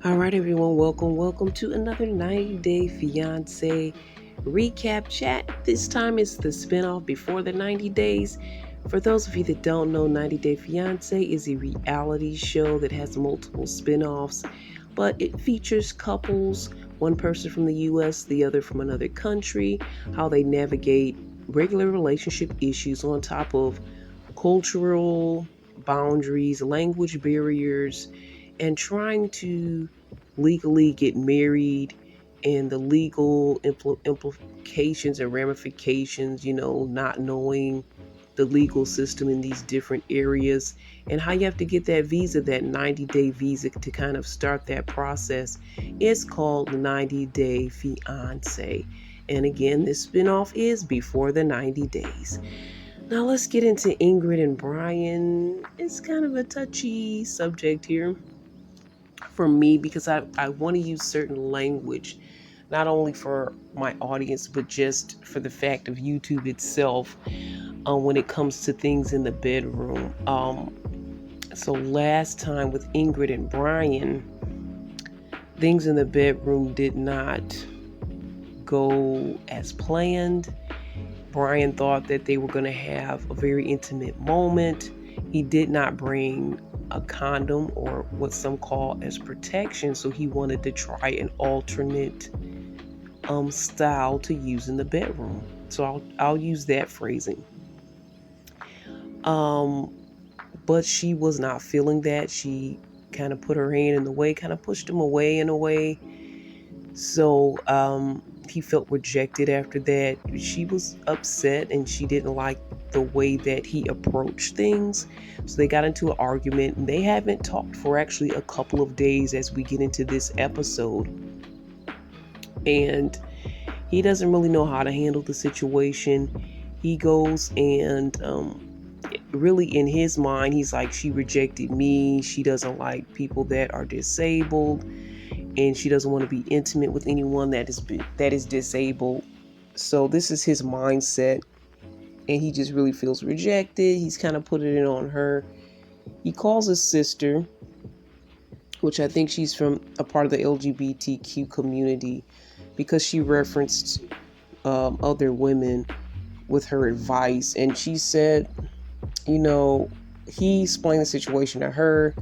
All right, everyone, welcome to another 90 Day Fiance recap chat. This time it's the spinoff before the 90 days. For those of you that don't know, 90 Day Fiance is a reality show that has multiple spinoffs, but it features couples, one person from the US, the other from another country, how they navigate regular relationship issues on top of cultural boundaries, language barriers, and trying to legally get married and the legal implications and ramifications, not knowing the legal system in these different areas and how you have to get that visa, that 90-day visa to kind of start that process. It's called 90 Day Fiance. And again, this spinoff is before the 90 days. Now let's get into Ingrid and Brian. It's kind of a touchy subject here for me because I want to use certain language, not only for my audience, but just for the fact of YouTube itself when it comes to things in the bedroom. So last time with Ingrid and Brian, things in the bedroom did not go as planned. Brian thought that they were going to have a very intimate moment. He did not bring a condom or what some call as protection, so he wanted to try an alternate style to use in the bedroom. So I'll use that phrasing. But she was not feeling that. She kind of put her hand in the way, kind of pushed him away in a way. So he felt rejected after that. She was upset and she didn't like the way that he approached things. So they got into an argument and they haven't talked for actually a couple of days as we get into this episode. And he doesn't really know how to handle the situation. He goes and really in his mind, he's like, she rejected me. She doesn't like people that are disabled. And she doesn't want to be intimate with anyone that is disabled. So this is his mindset, and he just really feels rejected. He's kind of putting it on her. He calls his sister, which I think she's from a part of the LGBTQ community, because she referenced other women with her advice, and she said, he explained the situation to her.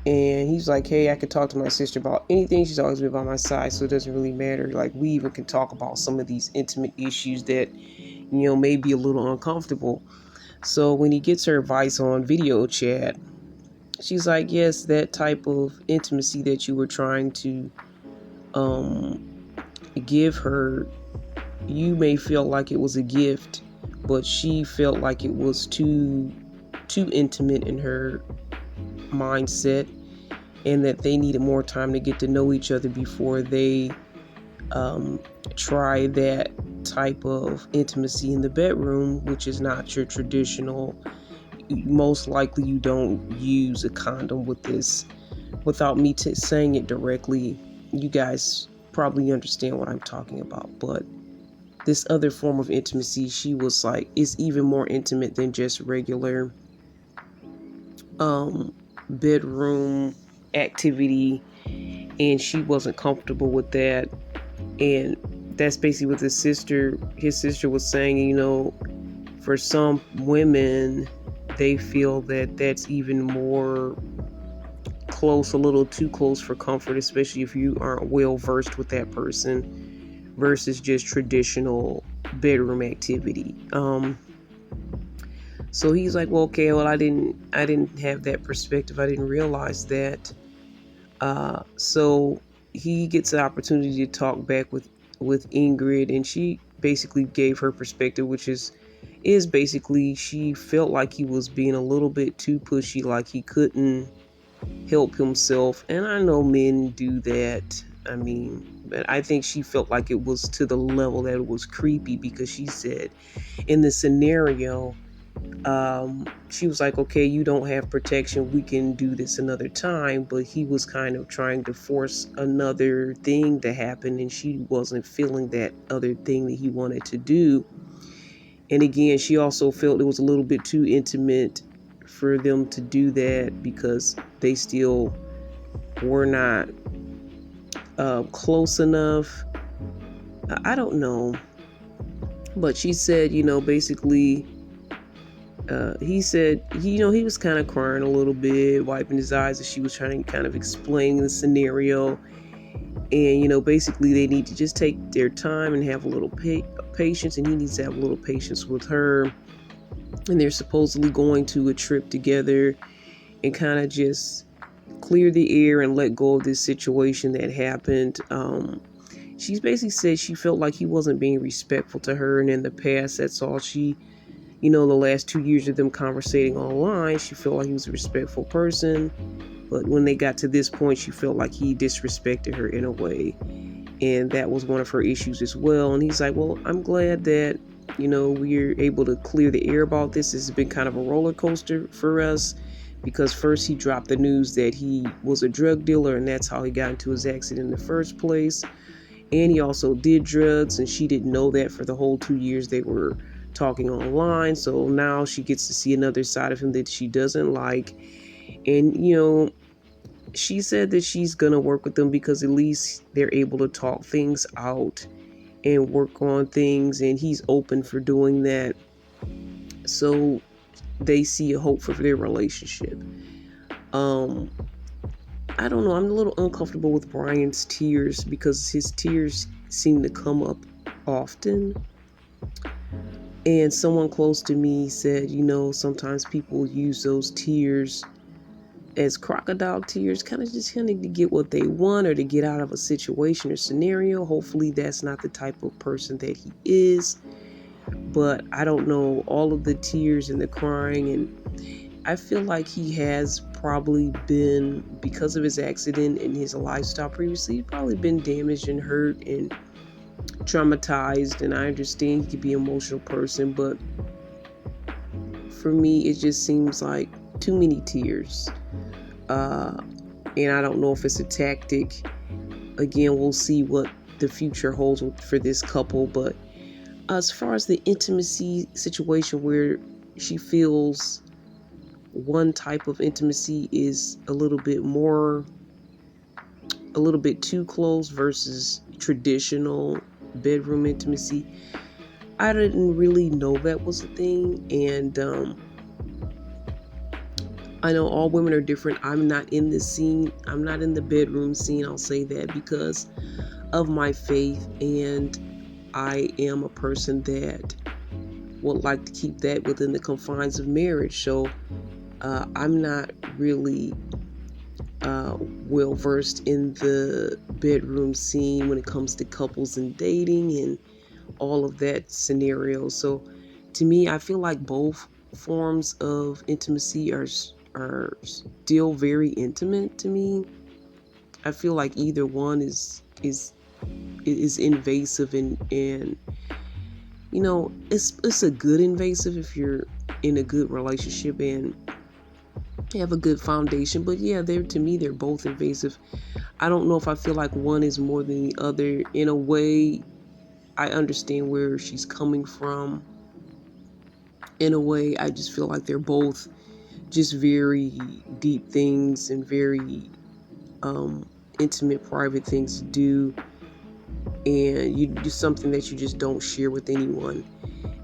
And he's like, hey, I could talk to my sister about anything. She's always been by my side, so it doesn't really matter. Like, we even can talk about some of these intimate issues that, may be a little uncomfortable. So when he gets her advice on video chat, she's like, yes, that type of intimacy that you were trying to give her, you may feel like it was a gift, but she felt like it was too intimate in her mindset, and that they needed more time to get to know each other before they try that type of intimacy in the bedroom, which is not your traditional. Most likely you don't use a condom with this. Without me saying it directly, you guys probably understand what I'm talking about. But this other form of intimacy, she was like, is even more intimate than just regular bedroom activity, and she wasn't comfortable with that. And that's basically what his sister was saying. For some women, they feel that that's even more close, a little too close for comfort, especially if you aren't well versed with that person, versus just traditional bedroom activity. So he's like, well, okay, well, I didn't have that perspective. I didn't realize that. So he gets the opportunity to talk back with Ingrid, and she basically gave her perspective, which is basically she felt like he was being a little bit too pushy, like he couldn't help himself. And I know men do that. I mean, but I think she felt like it was to the level that it was creepy, because she said in the scenario, she was like, okay, you don't have protection, we can do this another time. But he was kind of trying to force another thing to happen, and she wasn't feeling that other thing that he wanted to do. And again, she also felt it was a little bit too intimate for them to do that, because they still we're not close enough. I don't know. But she said, basically, he said, he was kind of crying a little bit, wiping his eyes as she was trying to kind of explain the scenario. And, basically they need to just take their time and have a little patience, and he needs to have a little patience with her. And they're supposedly going to a trip together and kind of just clear the air and let go of this situation that happened. She basically said she felt like he wasn't being respectful to her, and in the past, that's all she, the last 2 years of them conversating online, she felt like he was a respectful person. But when they got to this point, she felt like he disrespected her in a way. And that was one of her issues as well. And he's like, well, I'm glad that, we're able to clear the air about this. This has been kind of a roller coaster for us, because first he dropped the news that he was a drug dealer, and that's how he got into his accident in the first place. And he also did drugs, and she didn't know that for the whole 2 years they were talking online. So now she gets to see another side of him that she doesn't like. And, she said that she's going to work with them because at least they're able to talk things out and work on things. And he's open for doing that. So they see a hope for their relationship. I don't know. I'm a little uncomfortable with Brian's tears because his tears seem to come up often. And someone close to me said, sometimes people use those tears as crocodile tears, kind of to get what they want or to get out of a situation or scenario. Hopefully that's not the type of person that he is. But I don't know, all of the tears and the crying, and I feel like he has probably been, because of his accident and his lifestyle previously, he's probably been damaged and hurt and traumatized. And I understand he could be an emotional person, but for me, it just seems like too many tears. And I don't know if it's a tactic. Again, we'll see what the future holds for this couple. But as far as the intimacy situation where she feels one type of intimacy is a little bit too close versus traditional bedroom intimacy, I didn't really know that was a thing. And I know all women are different. I'm not in this scene. I'm not in the bedroom scene. I'll say that because of my faith. And I am a person that would like to keep that within the confines of marriage. So I'm not really well versed in the bedroom scene when it comes to couples and dating and all of that scenario. So to me, I feel like both forms of intimacy are still very intimate to me. I feel like either one is invasive, and it's a good invasive if you're in a good relationship and have a good foundation. But yeah, they're both invasive. I don't know if I feel like one is more than the other. In a way, I understand where she's coming from. In a way, I just feel like they're both just very deep things and very intimate, private things to do, and you do something that you just don't share with anyone.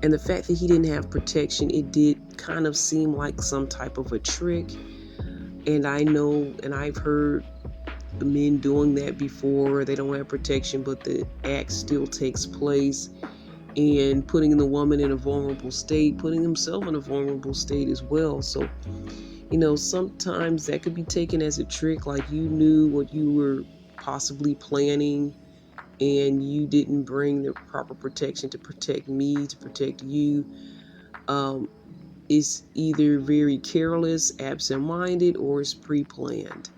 And the fact that he didn't have protection, it did kind of seem like some type of a trick. And I know, and I've heard men doing that before. They don't have protection, but the act still takes place, and putting the woman in a vulnerable state, putting himself in a vulnerable state as well. So, sometimes that could be taken as a trick, like you knew what you were possibly planning and you didn't bring the proper protection to protect me, to protect you. It's either very careless, absent-minded, or it's pre-planned.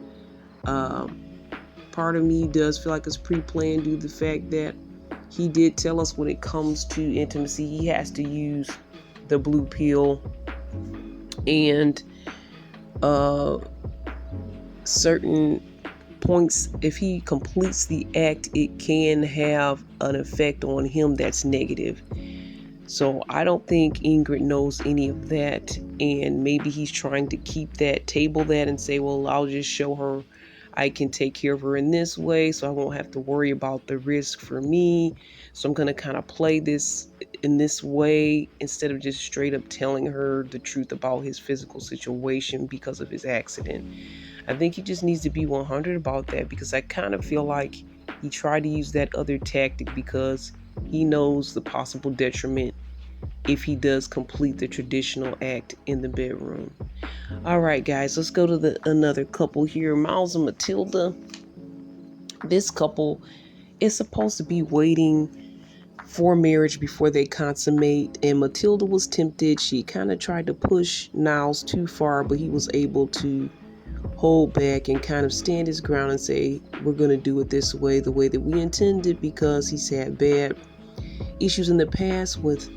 Part of me does feel like it's pre-planned due to the fact that he did tell us when it comes to intimacy, he has to use the blue pill, and certain points, if he completes the act, it can have an effect on him that's negative. So I don't think Ingrid knows any of that, and maybe he's trying to keep that, table that, and say, well, I'll just show her I can take care of her in this way, so I won't have to worry about the risk for me. So I'm going to kind of play this in this way instead of just straight up telling her the truth about his physical situation because of his accident. I think he just needs to be 100 about that, because I kind of feel like he tried to use that other tactic because he knows the possible detriment if he does complete the traditional act in the bedroom. All right, guys, let's go to another couple here, Miles and Matilda. This couple is supposed to be waiting for marriage before they consummate, and Matilda was tempted. She kind of tried to push Niles too far, but he was able to hold back and kind of stand his ground and say, we're going to do it this way, the way that we intended, because he's had bad issues in the past with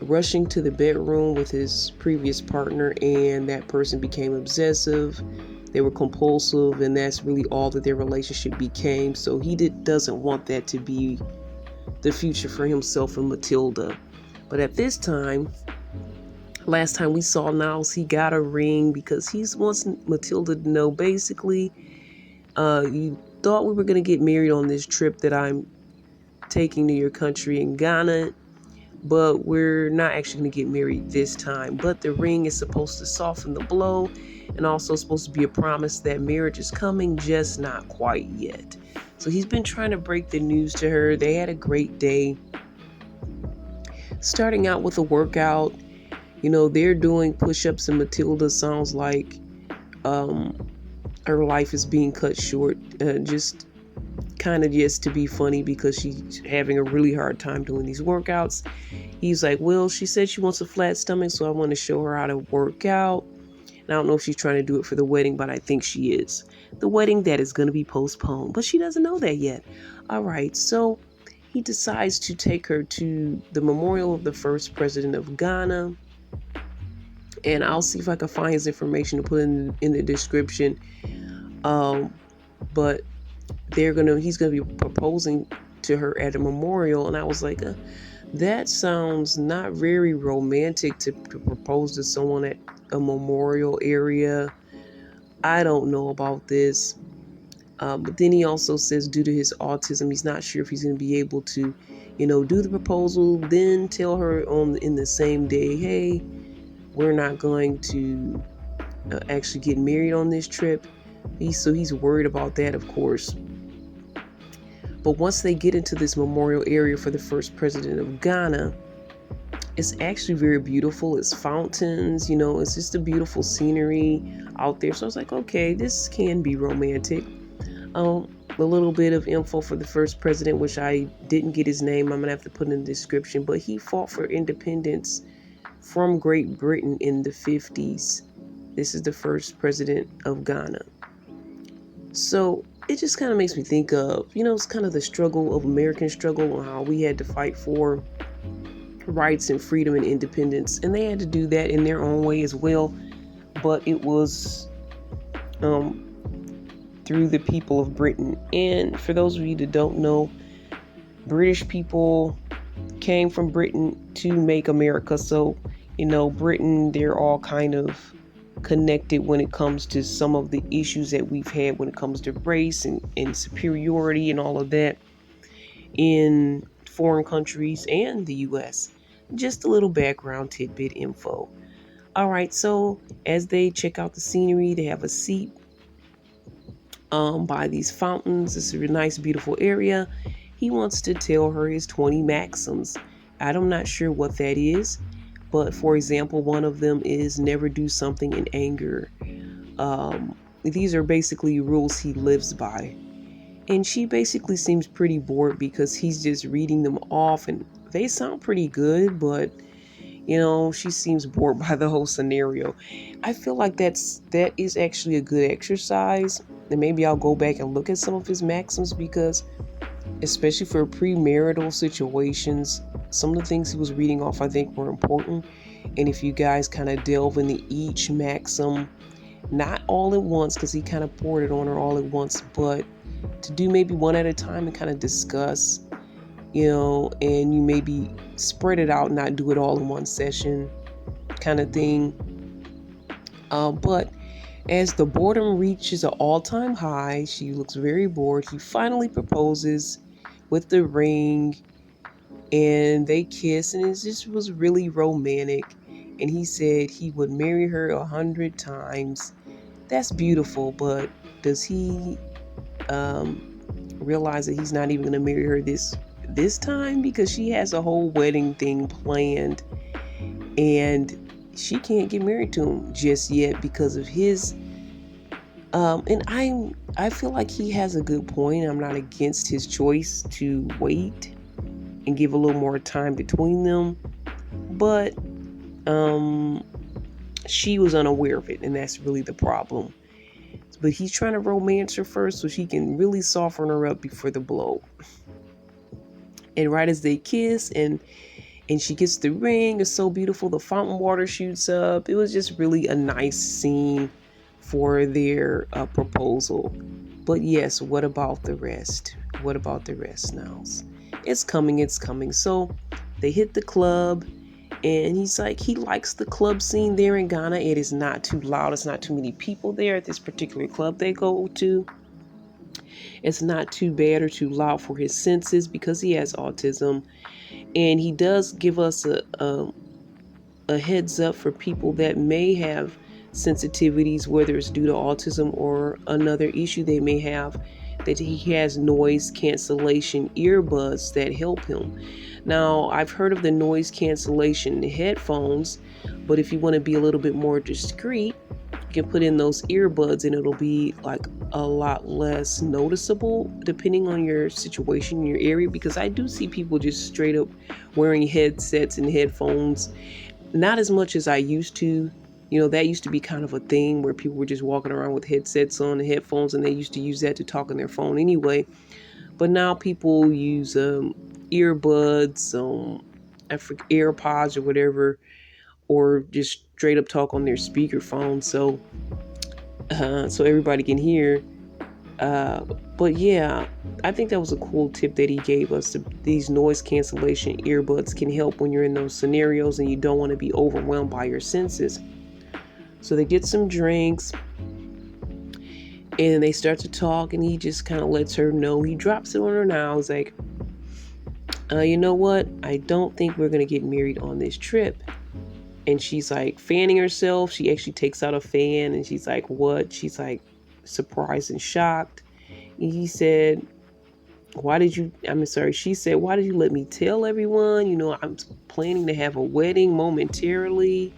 rushing to the bedroom with his previous partner, and that person became obsessive. They were compulsive, and that's really all that their relationship became. So he doesn't want that to be the future for himself and Matilda. But at this time, last time we saw Niles, he got a ring because he wants Matilda to know, basically, you thought we were going to get married on this trip that I'm taking to your country in Ghana, but we're not actually going to get married this time. But the ring is supposed to soften the blow, and also supposed to be a promise that marriage is coming, just not quite yet. So he's been trying to break the news to her. They had a great day, starting out with a workout. They're doing push-ups, and Matilda sounds like her life is being cut short, just to be funny, because she's having a really hard time doing these workouts. He's like, well, she said she wants a flat stomach, so I want to show her how to work out. And I don't know if she's trying to do it for the wedding, but I think she is. The wedding that is going to be postponed, but she doesn't know that yet. All right, so he decides to take her to the memorial of the first president of Ghana. And I'll see if I can find his information to put in the description. But he's gonna be proposing to her at a memorial, and I was like, that sounds not very romantic to propose to someone at a memorial area. I don't know about this. But then he also says, due to his autism, he's not sure if he's going to be able to, do the proposal, then tell her in the same day, hey, we're not going to actually get married on this trip. He's worried about that, of course. But once they get into this memorial area for the first president of Ghana, it's actually very beautiful. It's fountains, it's just a beautiful scenery out there. So I was like, okay, this can be romantic. A little bit of info for the first president, which I didn't get his name. I'm going to have to put in the description. But he fought for independence from Great Britain in the 50s. This is the first president of Ghana. So it just kind of makes me think of, it's kind of the struggle of American struggle, and how we had to fight for rights and freedom and independence. And they had to do that in their own way as well. But it was through the people of Britain. And for those of you that don't know, British people came from Britain to make America. So, Britain, they're all kind of connected when it comes to some of the issues that we've had when it comes to race and superiority and all of that in foreign countries and the US. Just a little background tidbit info. All right, so as they check out the scenery, they have a seat by these fountains. This is a nice, beautiful area. He wants to tell her his 20 maxims. I'm not sure what that is, but for example, one of them is never do something in anger. These are basically rules he lives by. And she basically seems pretty bored because he's just reading them off, and they sound pretty good, but she seems bored by the whole scenario. I feel like that is actually a good exercise, and maybe I'll go back and look at some of his maxims, because especially for premarital situations, some of the things he was reading off I think were important. And if you guys kind of delve into each maxim, not all at once, because he kind of poured it on her all at once, but to do maybe one at a time and kind of discuss, and you maybe spread it out, not do it all in one session kind of thing. But As the boredom reaches an all-time high, she looks very bored. He finally proposes with the ring and they kiss, and it just was really romantic. And he said he would marry her 100 times. That's beautiful, but does he um, realize that he's not even going to marry her this time, because she has a whole wedding thing planned and she can't get married to him just yet because of his and I feel like he has a good point. I'm not against his choice to wait and give a little more time between them, but um she was unaware of it, and that's really the problem. But he's trying to romance her first so she can really soften her up before the blow. And right as they kiss and she gets the ring, it's so beautiful, the fountain water shoots up. It was just really a nice scene for their proposal. But yes, what about the rest? What about the rest now? It's coming, it's coming. So they hit the club, and he's like, he likes the club scene there in Ghana. It is not too loud. It's not too many people there at this particular club they go to. It's not too bad or too loud for his senses because he has autism. And he does give us a heads up for people that may have sensitivities, whether it's due to autism or another issue they may have, that he has noise cancellation earbuds that help him. Now, I've heard of the noise cancellation headphones, but if you want to be a little bit more discreet, you can put in those earbuds and it'll be like a lot less noticeable depending on your situation, your area, because I do see people just straight up wearing headsets and headphones. Not as much as I used to. You know, that used to be kind of a thing where people were just walking around with headsets on and headphones, and they used to use that to talk on their phone anyway. But now people use earbuds, AirPods or whatever, or just straight up talk on their speakerphone, so everybody can hear. But yeah, I think that was a cool tip that he gave us. These noise cancellation earbuds can help when you're in those scenarios and you don't want to be overwhelmed by your senses. So they get some drinks and they start to talk, and he just kind of lets her know. He drops it on her now. He's like, you know what? I don't think we're going to get married on this trip. And she's like fanning herself. She actually takes out a fan and she's like, what? She's like surprised and shocked. And he said, she said, why did you let me tell everyone? You know, I'm planning to have a wedding momentarily.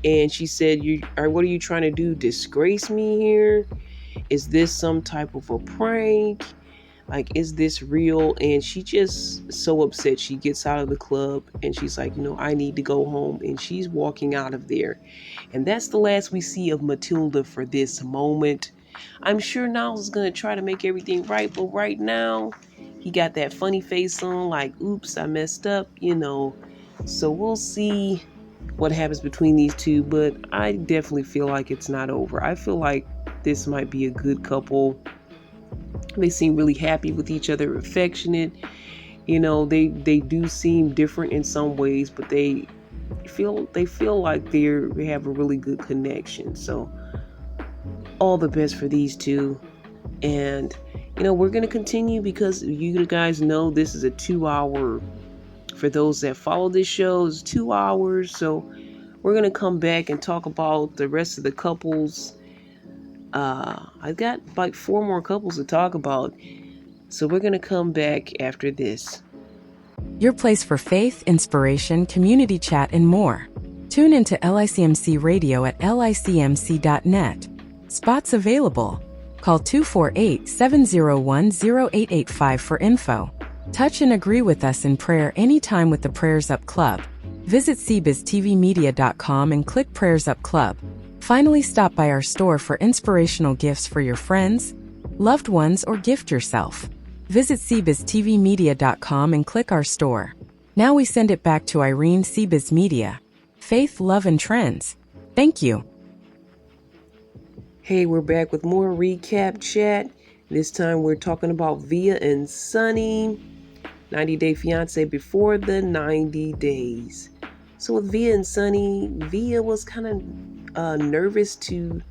And she said, what are you trying to do? Disgrace me here? Is this some type of a prank? Like, is this real? And she just so upset. She gets out of the club and she's like, I need to go home. And she's walking out of there. And that's the last we see of Matilda for this moment. I'm sure Niles is going to try to make everything right. But right now, he got that funny face on, like, oops, I messed up, So we'll see what happens between these two. But I definitely feel like it's not over. I feel like this might be a good couple. They seem really happy with each other, affectionate. They do seem different in some ways, but they feel like they have a really good connection. So all the best for these two. And we're going to continue because you guys know this is a 2-hour, for those that follow this show, it's 2 hours. So we're going to come back and talk about the rest of the couples. I've got like 4 more couples to talk about. So we're going to come back after this. Your place for faith, inspiration, community chat, and more. Tune into LICMC Radio at licmc.net. Spots available. Call 248-701-0885 for info. Touch and agree with us in prayer anytime with the Prayers Up Club. Visit cbiztvmedia.com and click Prayers Up Club. Finally, stop by our store for inspirational gifts for your friends, loved ones, or gift yourself. Visit cbiztvmedia.com and click our store. Now we send it back to Irene, CBiz Media. Faith, love, and trends. Thank you. Hey, we're back with more recap chat. This time we're talking about Via and Sunny. 90 Day Fiance before the 90 days. So with Via and Sunny, Via was kind of nervous to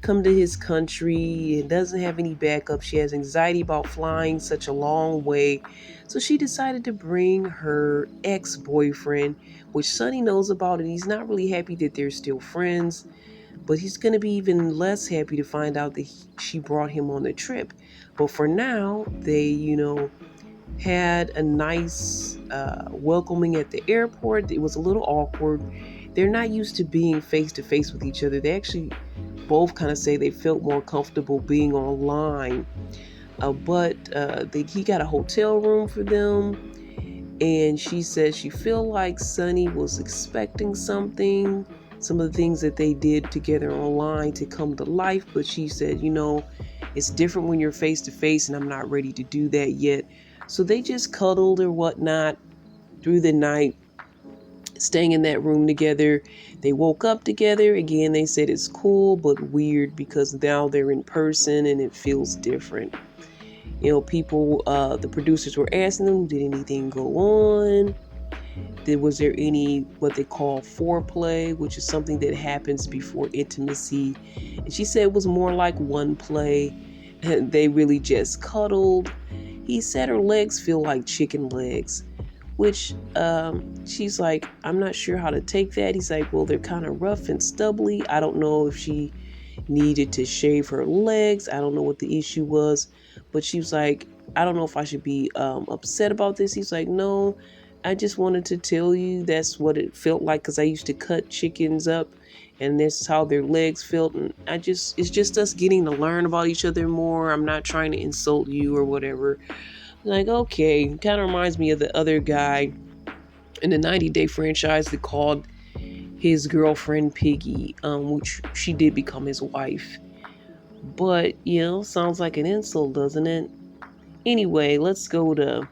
come to his country and doesn't have any backup. She has anxiety about flying such a long way. So she decided to bring her ex-boyfriend, which Sonny knows about, and he's not really happy that they're still friends, but he's going to be even less happy to find out that she brought him on the trip. But for now, they, had a nice welcoming at the airport. It was a little awkward. They're not used to being face to face with each other. They actually both kind of say they felt more comfortable being online. But he got a hotel room for them, and she said she felt like Sonny was expecting something, some of the things that they did together online to come to life. But she said, it's different when you're face to face, and I'm not ready to do that yet. So they just cuddled or whatnot through the night, staying in that room together. They woke up together. Again, they said it's cool but weird because now they're in person and it feels different. People, the producers were asking them, did anything go on? Was there any what they call foreplay, which is something that happens before intimacy? And she said it was more like one play. They really just cuddled. He said her legs feel like chicken legs, which she's like, I'm not sure how to take that. He's like, well, they're kind of rough and stubbly. I don't know if she needed to shave her legs. I don't know what the issue was, but she was like, I don't know if I should be upset about this. He's like, no, I just wanted to tell you that's what it felt like, because I used to cut chickens up and this is how their legs felt, and it's just us getting to learn about each other more. I'm not trying to insult you or whatever. Like, okay, kind of reminds me of the other guy in the 90 Day franchise that called his girlfriend Piggy, which she did become his wife. But, sounds like an insult, doesn't it? Anyway, let's go to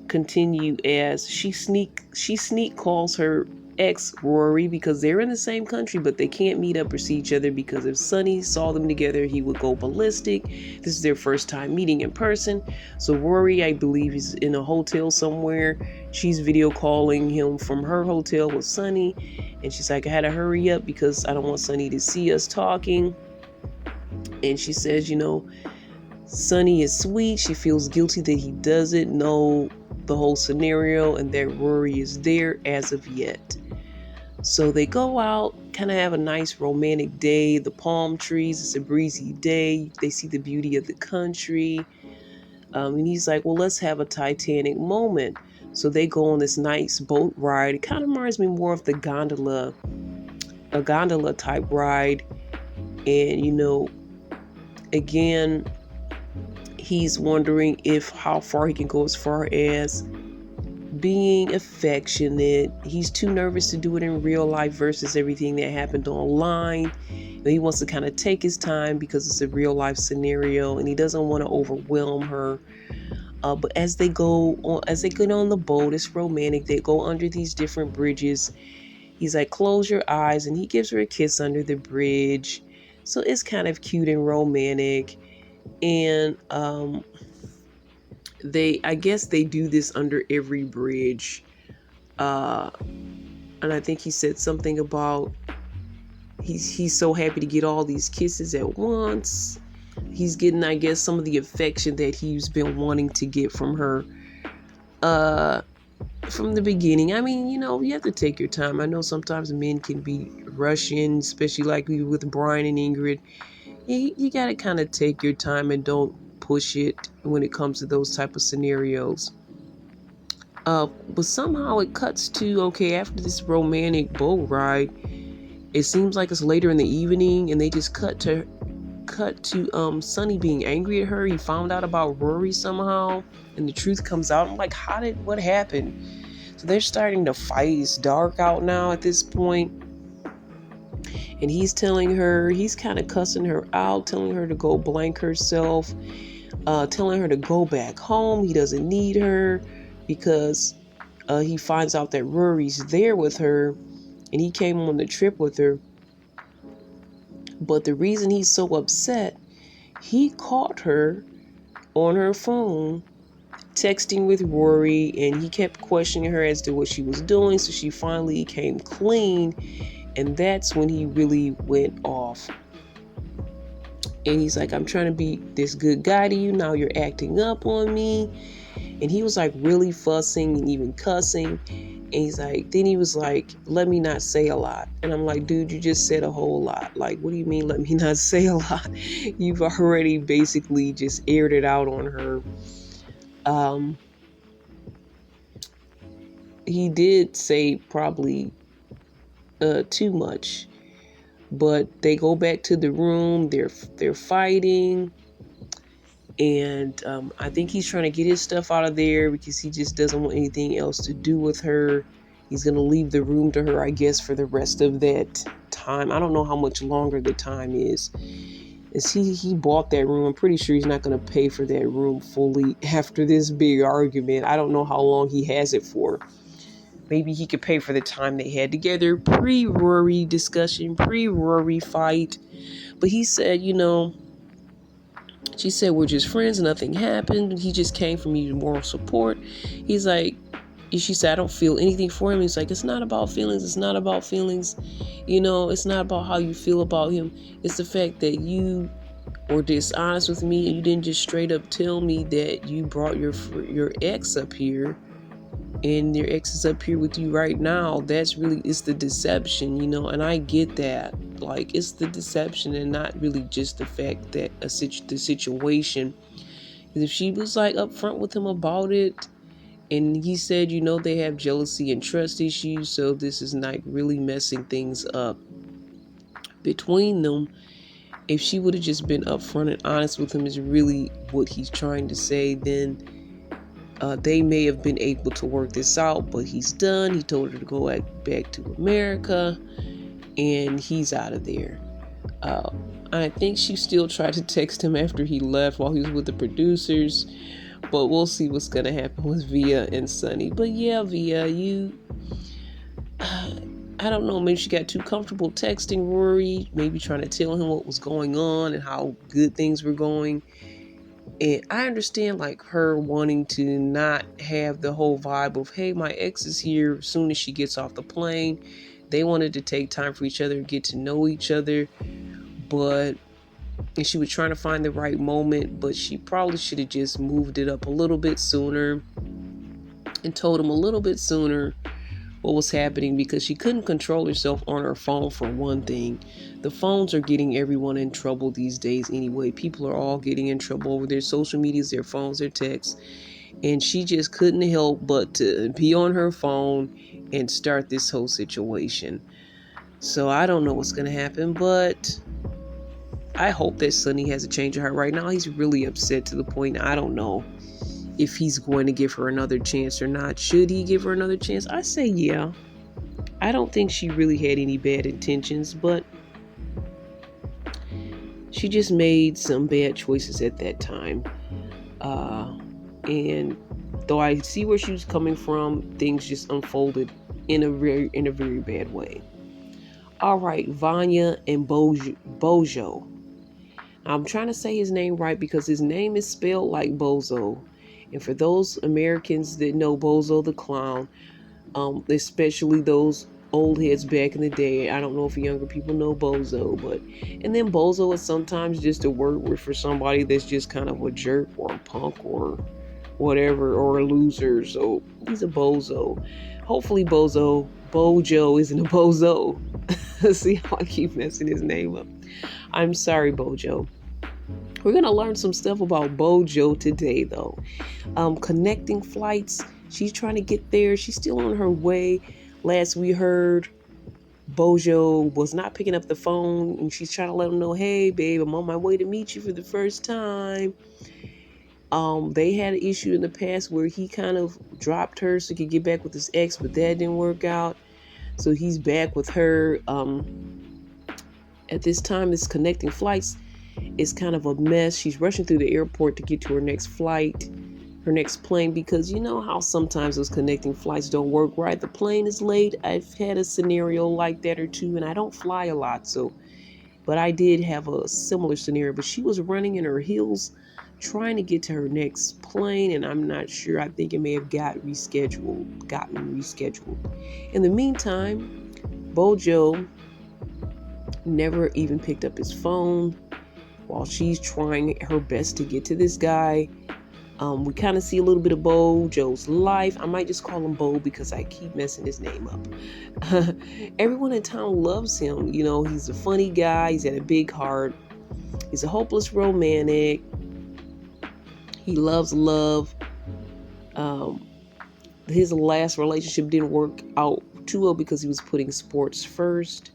continue as she sneak calls her ex Rory, because they're in the same country but they can't meet up or see each other, because if Sonny saw them together he would go ballistic. This is their first time meeting in person. So Rory, I believe, is in a hotel somewhere. She's video calling him from her hotel with Sonny, and she's like, I had to hurry up because I don't want Sonny to see us talking. And she says, Sonny is sweet. She feels guilty that he doesn't know the whole scenario and that Rory is there as of yet. So they go out, kind of have a nice romantic day. The palm trees, it's a breezy day. They see the beauty of the country. And he's like, well, let's have a Titanic moment. So they go on this nice boat ride. It kind of reminds me more of a gondola type ride. And, again, he's wondering how far he can go as far as being affectionate. He's too nervous to do it in real life versus everything that happened online. He wants to kind of take his time because it's a real life scenario and he doesn't want to overwhelm her. But as they get on the boat, it's romantic. They go under these different bridges. He's like, close your eyes, and he gives her a kiss under the bridge. So it's kind of cute and romantic. And I guess they do this under every bridge. And I think he said something about he's so happy to get all these kisses at once. He's getting, I guess, some of the affection that he's been wanting to get from her from the beginning. I mean, you have to take your time. I know sometimes men can be rushing, especially like with Brian and Ingrid. You got to kind of take your time and don't push it when it comes to those type of scenarios. But somehow it cuts to, okay, after this romantic boat ride, it seems like it's later in the evening, and they just cut to Sonny being angry at her. He found out about Rory somehow, and the truth comes out. I'm like, what happened? So they're starting to fight. It's dark out now at this point. And he's kind of cussing her out, telling her to go blank herself, telling her to go back home. He doesn't need her because he finds out that Rory's there with her and he came on the trip with her. But the reason he's so upset, he caught her on her phone texting with Rory, and he kept questioning her as to what she was doing. So she finally came clean, and that's when he really went off. And he's like, I'm trying to be this good guy to you. Now you're acting up on me. And he was like really fussing and even cussing. And he's like, then he was like, let me not say a lot. And I'm like, dude, you just said a whole lot. Like, what do you mean, let me not say a lot? You've already basically just aired it out on her. Um, he did say probably too much. But they go back to the room. They're fighting. And I think he's trying to get his stuff out of there because he just doesn't want anything else to do with her. He's going to leave the room to her, I guess, for the rest of that time. I don't know how much longer the time is. As he bought that room, I'm pretty sure he's not going to pay for that room fully after this big argument. I don't know how long he has it for. Maybe he could pay for the time they had together, pre-Rory discussion, pre-Rory fight. But he said, she said, we're just friends. Nothing happened. He just came from you moral support. He's like, she said, I don't feel anything for him. He's like, it's not about feelings. It's not about feelings. It's not about how you feel about him. It's the fact that you were dishonest with me and you didn't just straight up tell me that you brought your ex up here and your ex is up here with you right now. It's the deception, and I get that. Like, it's the deception and not really just the fact that the situation. If she was like upfront with him about it, and he said, they have jealousy and trust issues, so this is not really messing things up between them. If she would have just been upfront and honest with him is really what he's trying to say, then they may have been able to work this out, but he's done. He told her to go back to America, and he's out of there. I think she still tried to text him after he left while he was with the producers, but we'll see what's going to happen with Via and Sonny. But yeah, Via, I don't know, maybe she got too comfortable texting Rory, maybe trying to tell him what was going on and how good things were going. And I understand like her wanting to not have the whole vibe of, hey, my ex is here as soon as she gets off the plane. They wanted to take time for each other and get to know each other. And she was trying to find the right moment, but she probably should have just moved it up a little bit sooner and told him a little bit sooner what was happening, because she couldn't control herself on her phone for one thing. The phones are getting everyone in trouble these days anyway. People are all getting in trouble over their social medias, their phones, their texts. And she just couldn't help but to be on her phone and start this whole situation. So I don't know what's going to happen, but I hope that Sonny has a change of heart. Right now, he's really upset to the point I don't know if he's going to give her another chance or not. Should he give her another chance? I say yeah. I don't think she really had any bad intentions, but she just made some bad choices at that time. And though I see where she was coming from, things just unfolded in a very bad way. All right, Vanya and Bojo. I'm trying to say his name right because his name is spelled like Bozo. And for those Americans that know Bozo the Clown, especially those old heads back in the day, I don't know if younger people know Bozo, and then Bozo is sometimes just a word for somebody that's just kind of a jerk or a punk or whatever, or a loser. So he's a Bozo. Hopefully Bojo isn't a Bozo. See how I keep messing his name up. I'm sorry, Bojo. We're going to learn some stuff about Bojo today, though. Connecting flights. She's trying to get there. She's still on her way. Last we heard, Bojo was not picking up the phone, and she's trying to let him know, hey, babe, I'm on my way to meet you for the first time. They had an issue in the past where he kind of dropped her so he could get back with his ex, but that didn't work out. So he's back with her. At this time, this connecting flights is kind of a mess. She's rushing through the airport to get to her next flight, her next plane, because you know how sometimes those connecting flights don't work right. The plane is late. I've had a scenario like that or two, and I don't fly a lot, but I did have a similar scenario. But she was running in her heels trying to get to her next plane, and I'm not sure. I think it may have gotten rescheduled. In the meantime, Bojo never even picked up his phone. while she's trying her best to get to this guy. We kind of see a little bit of Bojo's life. I might just call him Bo because I keep messing his name up. Everyone in town loves him. He's a funny guy. He's got a big heart. He's a hopeless romantic. He loves love. His last relationship didn't work out too well because he was putting sports first.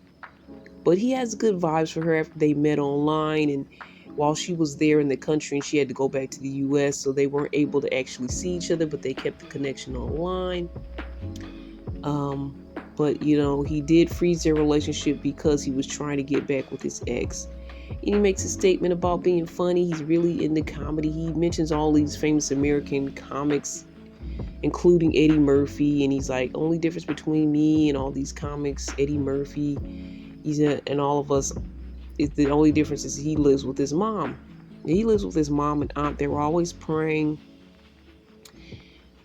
But he has good vibes for her after they met online, and while she was there in the country and she had to go back to the US, so they weren't able to actually see each other, but they kept the connection online. But he did freeze their relationship because he was trying to get back with his ex. And he makes a statement about being funny. He's really into comedy. He mentions all these famous American comics, including Eddie Murphy, and he's like, only difference between me and all these comics, Eddie Murphy, and all of us, is the only difference is he lives with his mom. He lives with his mom and aunt. They were always praying.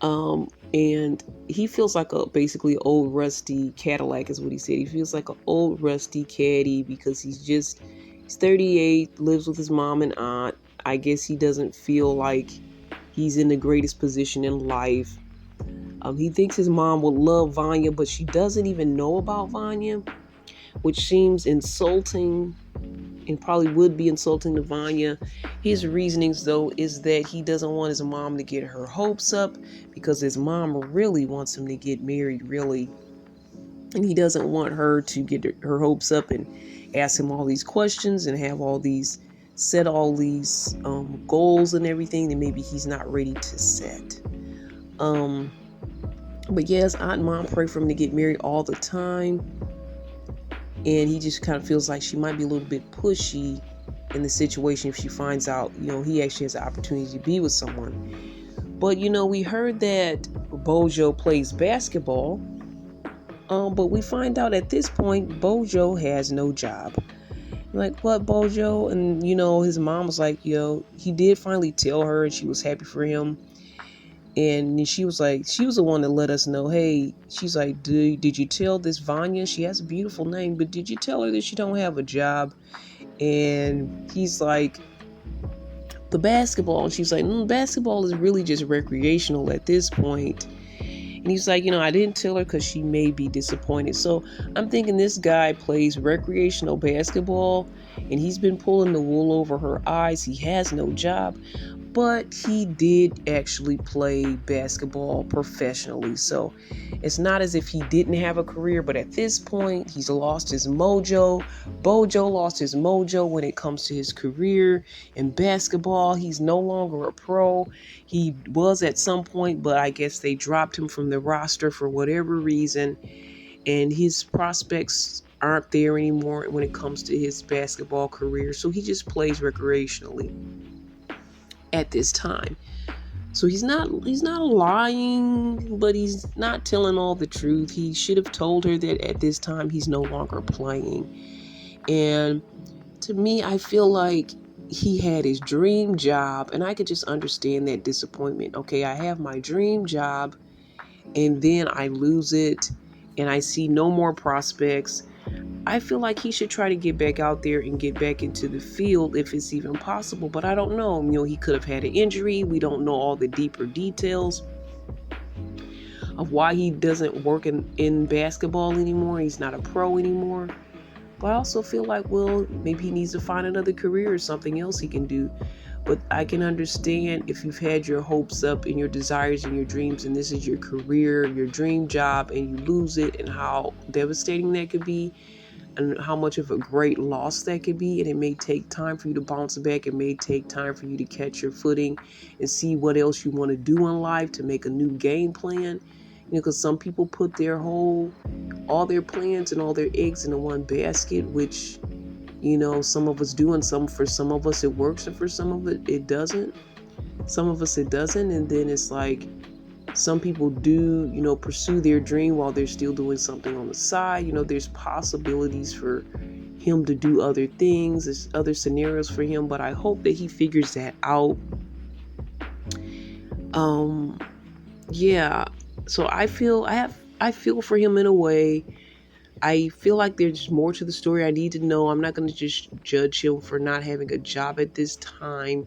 And he feels like basically old rusty Cadillac is what he said. He feels like an old rusty caddy because he's 38, lives with his mom and aunt. I guess he doesn't feel like he's in the greatest position in life. He thinks his mom would love Vanya, but she doesn't even know about Vanya, which seems insulting and probably would be insulting to Vanya. His reasonings, though, is that he doesn't want his mom to get her hopes up because his mom really wants him to get married, really. And he doesn't want her to get her hopes up and ask him all these questions and have set all these goals and everything that maybe he's not ready to set. But yes, aunt and mom pray for him to get married all the time. And he just kind of feels like she might be a little bit pushy in the situation if she finds out, he actually has the opportunity to be with someone. But, we heard that Bojo plays basketball. But we find out at this point, Bojo has no job. Like, what, Bojo? And, his mom was like, he did finally tell her and she was happy for him. And she was the one that let us know, hey, she's like, did you tell this Vanya? She has a beautiful name, but did you tell her that she don't have a job? And he's like, the basketball. And she's like, basketball is really just recreational at this point. And he's like, I didn't tell her because she may be disappointed. So I'm thinking this guy plays recreational basketball and he's been pulling the wool over her eyes. He has no job. But he did actually play basketball professionally. So it's not as if he didn't have a career, but at this point, he's lost his mojo. Bojo lost his mojo when it comes to his career in basketball. He's no longer a pro. He was at some point, but I guess they dropped him from the roster for whatever reason. And his prospects aren't there anymore when it comes to his basketball career. So he just plays recreationally at this time. So he's not lying, but he's not telling all the truth. He should have told her that at this time he's no longer playing. And to me, I feel like he had his dream job, and I could just understand that disappointment. Okay, I have my dream job and then I lose it and I see no more prospects. I feel like he should try to get back out there and get back into the field if it's even possible. But I don't know. He could have had an injury. We don't know all the deeper details of why he doesn't work in basketball anymore. He's not a pro anymore. But I also feel like, well, maybe he needs to find another career or something else he can do. But I can understand if you've had your hopes up and your desires and your dreams, and this is your career, your dream job, and you lose it, and how devastating that could be. And how much of a great loss that could be. And it may take time for you to bounce back. It may take time for you to catch your footing and see what else you want to do in life, to make a new game plan. Because some people put all their plans and all their eggs in one basket, which, some of us do, and for some of us it works, and for some of it doesn't. Some of us it doesn't. And then it's like, some people do, pursue their dream while they're still doing something on the side. There's possibilities for him to do other things. There's other scenarios for him, but I hope that he figures that out. Yeah. So I feel for him in a way. I feel like there's more to the story I need to know. I'm not going to just judge him for not having a job at this time,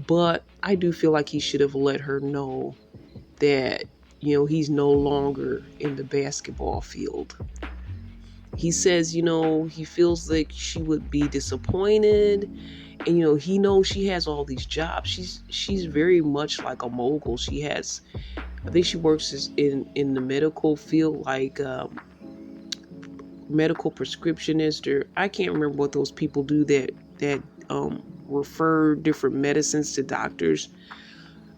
but I do feel like he should have let her know that, he's no longer in the basketball field. He says, he feels like she would be disappointed, and he knows she has all these jobs. She's very much like a mogul. She has, I think she works in the medical field, like medical prescriptionist, or I can't remember what those people do that refer different medicines to doctors.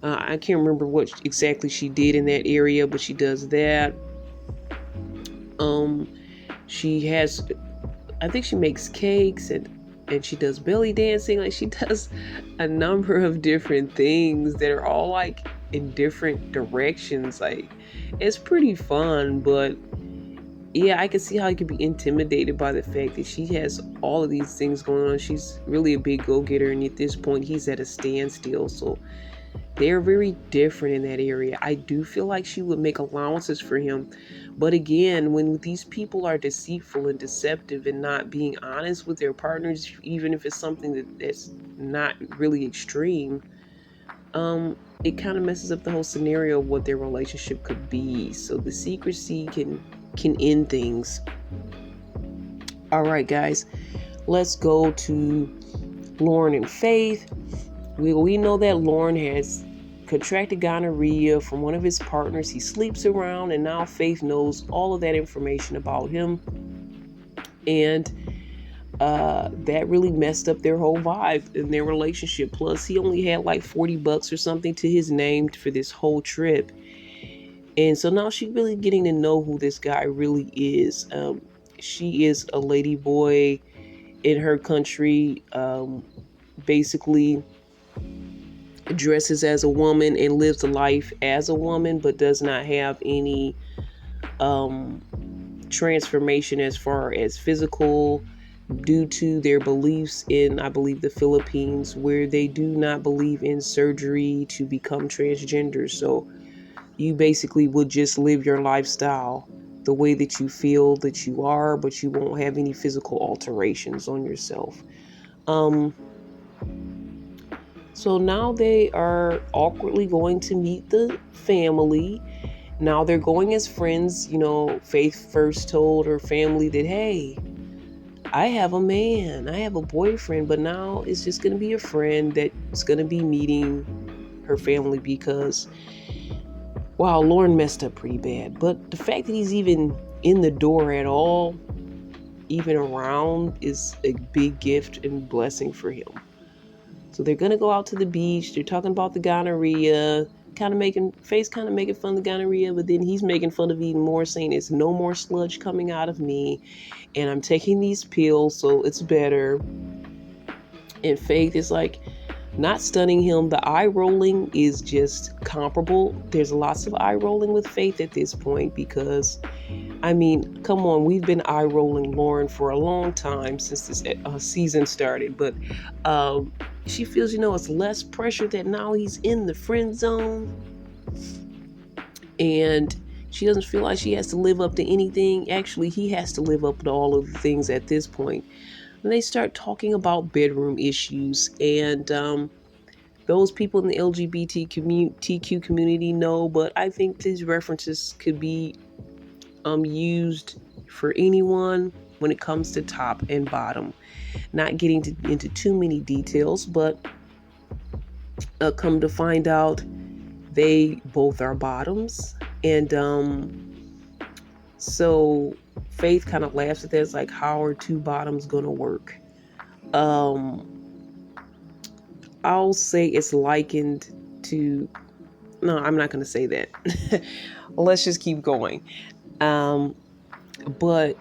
I can't remember what exactly she did in that area, but she does that. Um, she has, I think she makes cakes, and she does belly dancing. Like, she does a number of different things that are all like in different directions. Like, it's pretty fun, but yeah, I can see how you could be intimidated by the fact that she has all of these things going on. She's really a big go-getter, and at this point he's at a standstill. So they're very different in that area. I do feel like she would make allowances for him. But again, when these people are deceitful and deceptive and not being honest with their partners, even if it's something that's not really extreme, it kind of messes up the whole scenario of what their relationship could be. So the secrecy can end things. All right, guys, let's go to Lauren and Faith. We know that Lauren has contracted gonorrhea from one of his partners. He sleeps around, and now Faith knows all of that information about him. And that really messed up their whole vibe in their relationship. Plus, he only had like $40 or something to his name for this whole trip. And so now she's really getting to know who this guy really is. She is a lady boy in her country, basically dresses as a woman and lives a life as a woman, but does not have any transformation as far as physical, due to their beliefs in, I believe, the Philippines, where they do not believe in surgery to become transgender. So you basically would just live your lifestyle the way that you feel that you are, but you won't have any physical alterations on yourself. So now they are awkwardly going to meet the family. Now they're going as friends. Faith first told her family that, hey, I have a man, I have a boyfriend, but now it's just going to be a friend that's going to be meeting her family because, wow, Lauren messed up pretty bad. But the fact that he's even in the door at all, even around, is a big gift and blessing for him. So they're going to go out to the beach. They're talking about the gonorrhea, Faith kind of making fun of the gonorrhea, but then he's making fun of even more, saying it's no more sludge coming out of me, and I'm taking these pills, so it's better. And Faith is like, not stunning him. The eye rolling is just comparable. There's lots of eye rolling with Faith at this point because, I mean, come on, we've been eye rolling Lauren for a long time since this season started, but she feels, it's less pressure that now he's in the friend zone, and she doesn't feel like she has to live up to anything. Actually, he has to live up to all of the things at this point. And they start talking about bedroom issues, and those people in the LGBTQ community know, but I think these references could be used for anyone when it comes to top and bottom. Not getting into too many details, but come to find out, they both are bottoms. And so Faith kind of laughs at that. It's like, how are two bottoms gonna work? I'll say it's likened to, no, I'm not gonna say that. Let's just keep going. But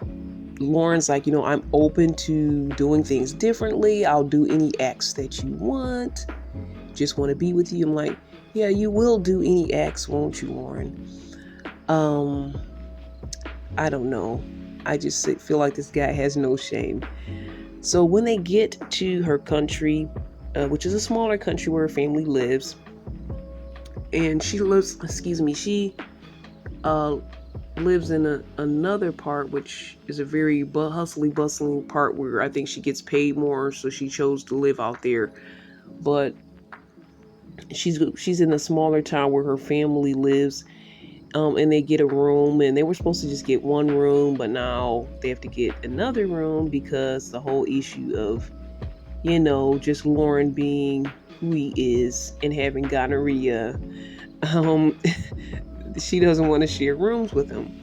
Lauren's like, I'm open to doing things differently. I'll do any acts that you want. Just want to be with you. I'm like, yeah, you will do any acts, won't you, Lauren? I don't know. I just feel like this guy has no shame. So when they get to her country, which is a smaller country where her family lives, and she lives in another part, which is a very hustly bustling part where I think she gets paid more, so she chose to live out there. But she's in a smaller town where her family lives, and they get a room, and they were supposed to just get one room, but now they have to get another room because the whole issue of, just Lauren being who he is and having gonorrhea. Um, she doesn't want to share rooms with him.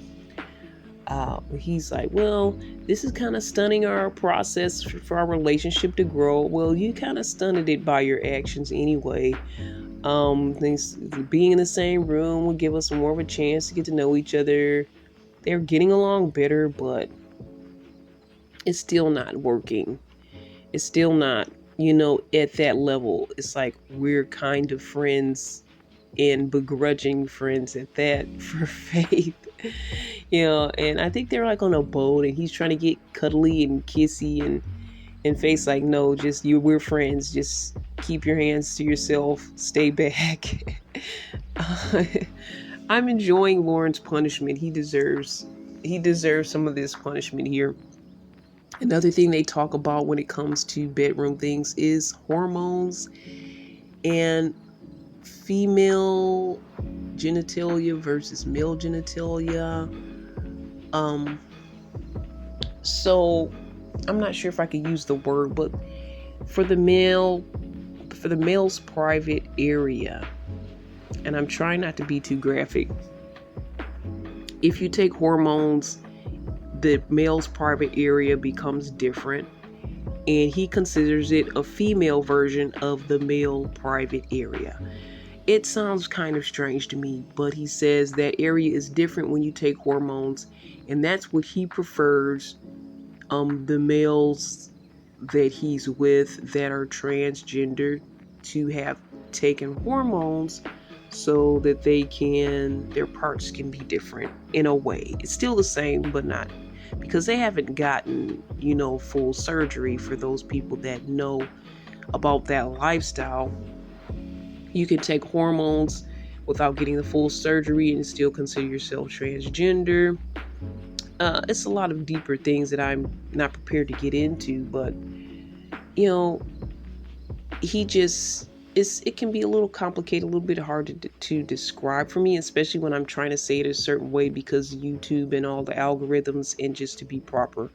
He's like, well, this is kind of stunning our process for our relationship to grow. Well, you kind of stunted it by your actions anyway. Things being in the same room will give us more of a chance to get to know each other. They're getting along better, but it's still not working. It's still not, at that level. It's like we're kind of friends and begrudging friends at that for Faith. And I think they're like on a boat and he's trying to get cuddly and kissy, and Faith's like, no, just we're friends. Just keep your hands to yourself. Stay back. uh, I'm enjoying Lauren's punishment. He deserves some of this punishment here. Another thing they talk about when it comes to bedroom things is hormones and female genitalia versus male genitalia. Um, so I'm not sure if I could use the word, but for the male's private area, and I'm trying not to be too graphic. If you take hormones, the male's private area becomes different, and he considers it a female version of the male private area. It sounds kind of strange to me, but he says that area is different when you take hormones, and that's what he prefers the males that he's with that are transgender to have taken hormones so that their parts can be different in a way. It's still the same, but not, because they haven't gotten, full surgery. For those people that know about that lifestyle, you can take hormones without getting the full surgery and still consider yourself transgender. It's a lot of deeper things that I'm not prepared to get into, but you know, it can be a little complicated, a little bit hard to describe for me, especially when I'm trying to say it a certain way because YouTube and all the algorithms and just to be proper.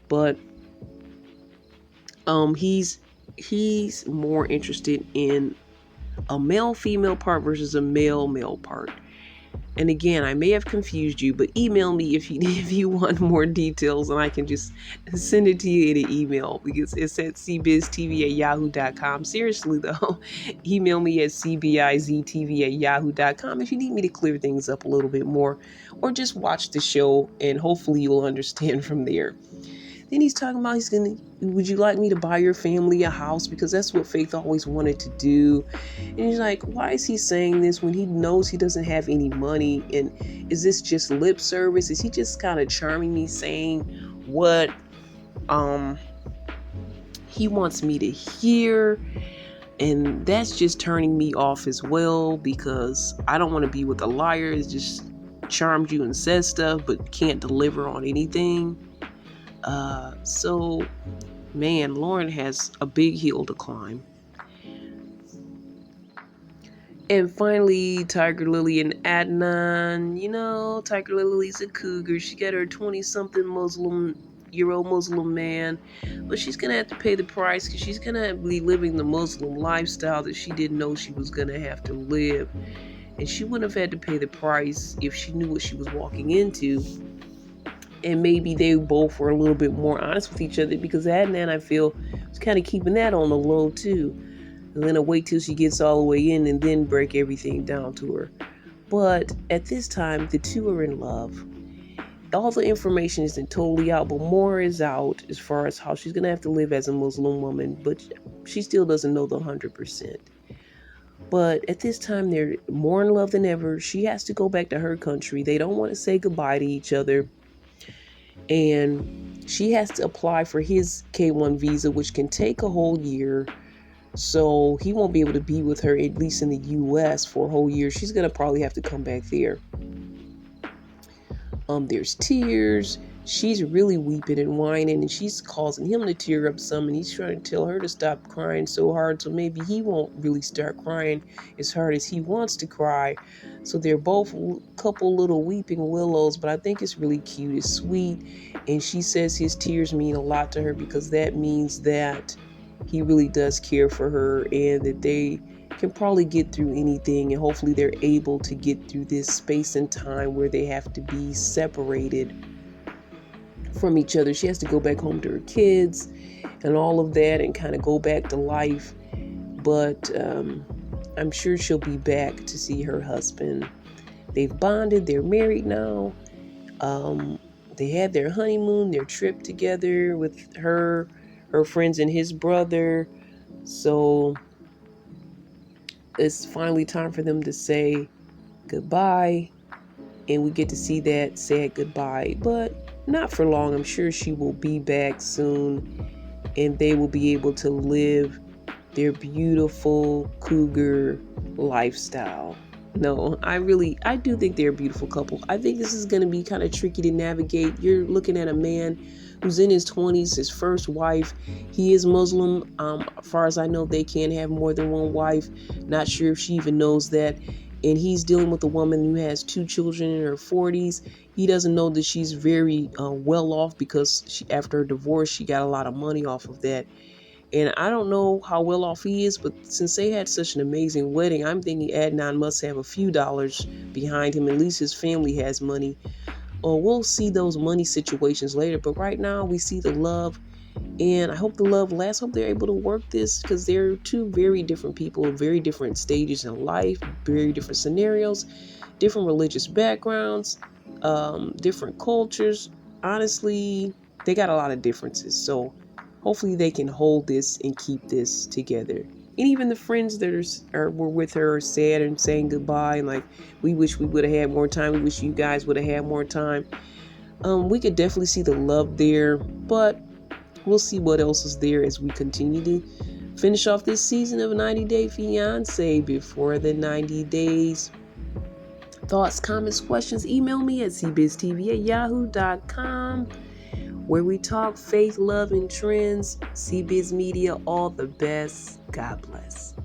But he's more interested in a male female part versus a male male part. And again, I may have confused you, but email me if you want more details, and I can just send it to you in an email, because it's at cbiztv@yahoo.com. Seriously though, email me at cbiztv@yahoo.com if you need me to clear things up a little bit more, or just watch the show and hopefully you'll understand from there. Then he's talking about would you like me to buy your family a house? Because that's what Faith always wanted to do. And he's like, why is he saying this when he knows he doesn't have any money? And is this just lip service? Is he just kind of charming me, saying what he wants me to hear? And that's just turning me off as well, because I don't want to be with a liar that just charms you and says stuff but can't deliver on anything. So, man, Lauren has a big hill to climb. And finally, Tiger Lily and Adnan. Tiger Lily's a cougar. She got her 20-something Muslim man. But she's going to have to pay the price, because she's going to be living the Muslim lifestyle that she didn't know she was going to have to live. And she wouldn't have had to pay the price if she knew what she was walking into. And maybe they both were a little bit more honest with each other, because Adnan, I feel, was kind of keeping that on the low too. And then wait till she gets all the way in and then break everything down to her. But at this time, the two are in love. All the information isn't totally out, but more is out as far as how she's going to have to live as a Muslim woman. But she still doesn't know the 100%. But at this time, they're more in love than ever. She has to go back to her country. They don't want to say goodbye to each other. And she has to apply for his K-1 visa, which can take a whole year. So he won't be able to be with her, at least in the U.S., for a whole year. She's going to probably have to come back there. There's tears. She's really weeping and whining, and she's causing him to tear up some, and he's trying to tell her to stop crying so hard, so maybe he won't really start crying as hard as he wants to cry. So they're both a couple little weeping willows, but I think it's really cute. It's sweet, and she says his tears mean a lot to her because that means that he really does care for her and that they can probably get through anything, and hopefully they're able to get through this space and time where they have to be separated from each other. She has to go back home to her kids and all of that and kind of go back to life, but I'm sure she'll be back to see her husband. They've bonded, they're married now. They had their honeymoon, their trip together with her friends and his brother. So it's finally time for them to say goodbye, and we get to see that sad goodbye, but not for long. I'm sure she will be back soon, and they will be able to live their beautiful cougar lifestyle. No, I do think they're a beautiful couple. I think this is going to be kind of tricky to navigate. You're looking at a man who's in his 20s, his first wife. He is Muslim. As far as I know, they can't have more than one wife. Not sure if she even knows that. And he's dealing with a woman who has two children in her 40s. He doesn't know that she's very well off because after her divorce, she got a lot of money off of that. And I don't know how well off he is, but since they had such an amazing wedding, I'm thinking Adnan must have a few dollars behind him. At least his family has money. Or we'll see those money situations later. But right now, we see the love. And I hope the love lasts. I hope they're able to work this because they're two very different people, very different stages in life, very different scenarios, different religious backgrounds, different cultures. Honestly, they got a lot of differences. So hopefully they can hold this and keep this together. And even the friends that were with her are sad and saying goodbye and like, we wish we would have had more time. We wish you guys would have had more time. We could definitely see the love there, but we'll see what else is there as we continue to finish off this season of 90 Day Fiance before the 90 days. Thoughts, comments, questions, email me at cbiztv@yahoo.com, where we talk faith, love, and trends. CBiz Media, all the best. God bless.